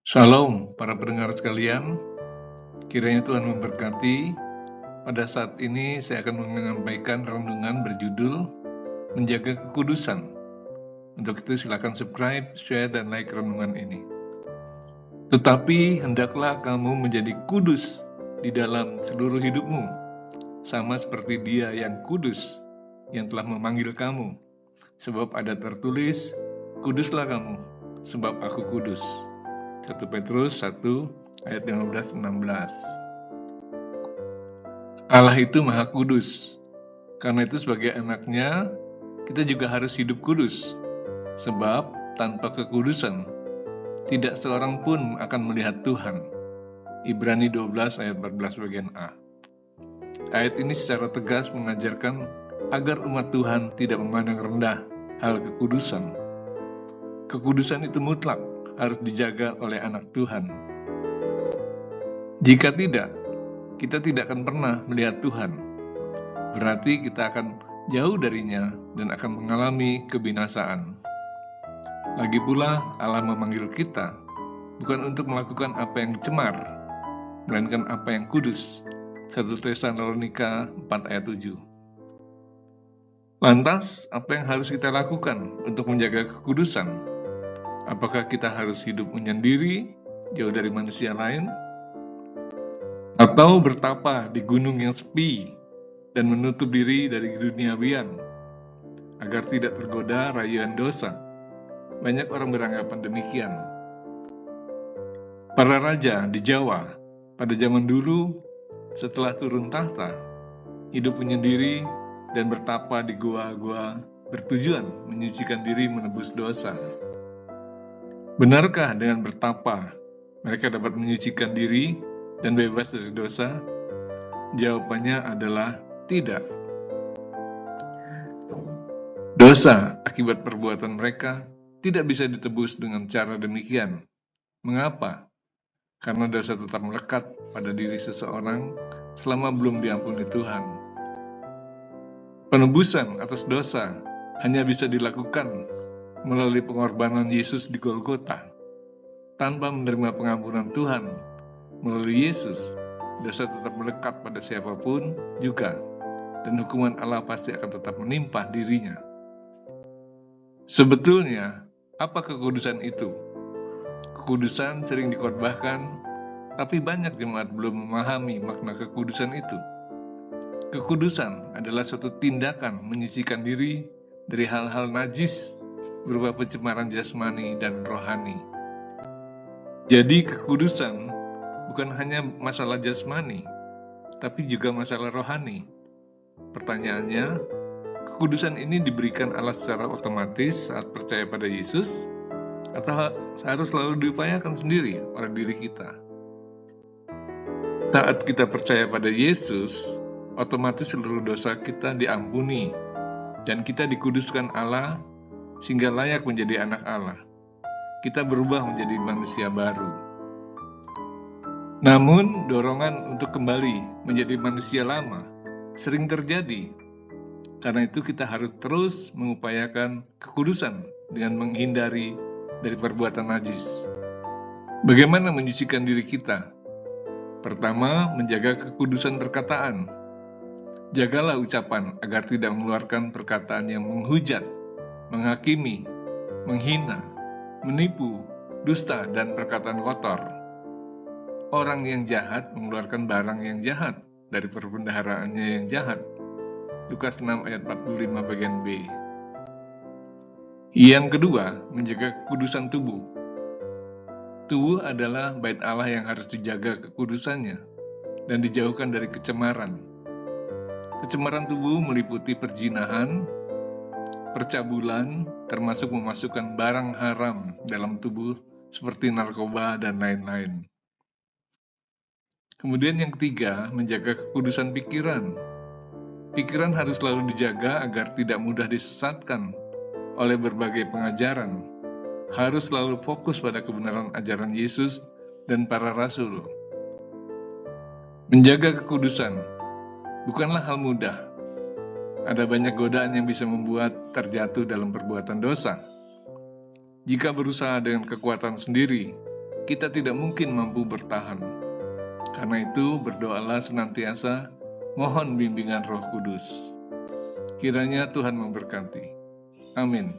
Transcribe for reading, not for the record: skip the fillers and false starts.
Shalom para pendengar sekalian, kiranya Tuhan memberkati. Pada saat ini saya akan menyampaikan renungan berjudul Menjaga Kekudusan. Untuk itu silakan subscribe, share, dan like renungan ini. Tetapi hendaklah kamu menjadi kudus di dalam seluruh hidupmu, sama seperti Dia yang kudus, yang telah memanggil kamu. Sebab ada tertulis, kuduslah kamu, sebab aku kudus. 1 Petrus 1 ayat 15-16. Allah itu maha kudus. Karena itu sebagai anaknya, kita juga harus hidup kudus. Sebab tanpa kekudusan, tidak seorang pun akan melihat Tuhan. Ibrani 12 ayat 14 bagian A. Ayat ini secara tegas mengajarkan agar umat Tuhan tidak memandang rendah hal kekudusan. Kekudusan itu mutlak, harus dijaga oleh anak Tuhan. Jika tidak, kita tidak akan pernah melihat Tuhan. Berarti kita akan jauh darinya dan akan mengalami kebinasaan. Lagi pula, Allah memanggil kita bukan untuk melakukan apa yang cemar, melainkan apa yang kudus. 1 Tesalonika 4 ayat 7. Lantas, apa yang harus kita lakukan untuk menjaga kekudusan? Apakah kita harus hidup menyendiri, jauh dari manusia lain? Atau bertapa di gunung yang sepi dan menutup diri dari duniawian, agar tidak tergoda rayuan dosa? Banyak orang beranggapan demikian. Para raja di Jawa pada zaman dulu, setelah turun tahta, hidup menyendiri dan bertapa di gua-gua bertujuan menyucikan diri menebus dosa. Benarkah dengan bertapa mereka dapat menyucikan diri dan bebas dari dosa? Jawabannya adalah tidak. Dosa akibat perbuatan mereka tidak bisa ditebus dengan cara demikian. Mengapa? Karena dosa tetap melekat pada diri seseorang selama belum diampuni Tuhan. Penebusan atas dosa hanya bisa dilakukan melalui pengorbanan Yesus di Golgota. Tanpa menerima pengampunan Tuhan melalui Yesus, dosa tetap melekat pada siapapun juga, dan hukuman Allah pasti akan tetap menimpa dirinya. Sebetulnya, apa kekudusan itu? Kekudusan sering dikhotbahkan, tapi banyak jemaat belum memahami makna kekudusan itu. Kekudusan adalah suatu tindakan menyucikan diri dari hal-hal najis berupa pencemaran jasmani dan rohani. Jadi kekudusan bukan hanya masalah jasmani, tapi juga masalah rohani. Pertanyaannya, kekudusan ini diberikan Allah secara otomatis saat percaya pada Yesus, atau harus selalu diupayakan sendiri oleh diri kita? Saat kita percaya pada Yesus, otomatis seluruh dosa kita diampuni, dan kita dikuduskan Allah sehingga layak menjadi anak Allah. Kita berubah menjadi manusia baru. Namun, dorongan untuk kembali menjadi manusia lama sering terjadi. Karena itu kita harus terus mengupayakan kekudusan dengan menghindari dari perbuatan najis. Bagaimana menyucikan diri kita? Pertama, menjaga kekudusan perkataan. Jagalah ucapan agar tidak mengeluarkan perkataan yang menghujat, menghakimi, menghina, menipu, dusta, dan perkataan kotor. Orang yang jahat mengeluarkan barang yang jahat dari perbendaharaannya yang jahat. Lukas 6 ayat 45 bagian B. Yang kedua, menjaga kekudusan tubuh. Tubuh adalah bait Allah yang harus dijaga kekudusannya dan dijauhkan dari kecemaran. Kecemaran tubuh meliputi perzinahan, percabulan, termasuk memasukkan barang haram dalam tubuh seperti narkoba dan lain-lain. Kemudian yang ketiga, menjaga kekudusan pikiran. Pikiran harus selalu dijaga agar tidak mudah disesatkan oleh berbagai pengajaran. Harus selalu fokus pada kebenaran ajaran Yesus dan para rasul. Menjaga kekudusan bukanlah hal mudah. Ada banyak godaan yang bisa membuat terjatuh dalam perbuatan dosa. Jika berusaha dengan kekuatan sendiri, kita tidak mungkin mampu bertahan. Karena itu, berdoalah senantiasa, mohon bimbingan Roh Kudus. Kiranya Tuhan memberkati. Amin.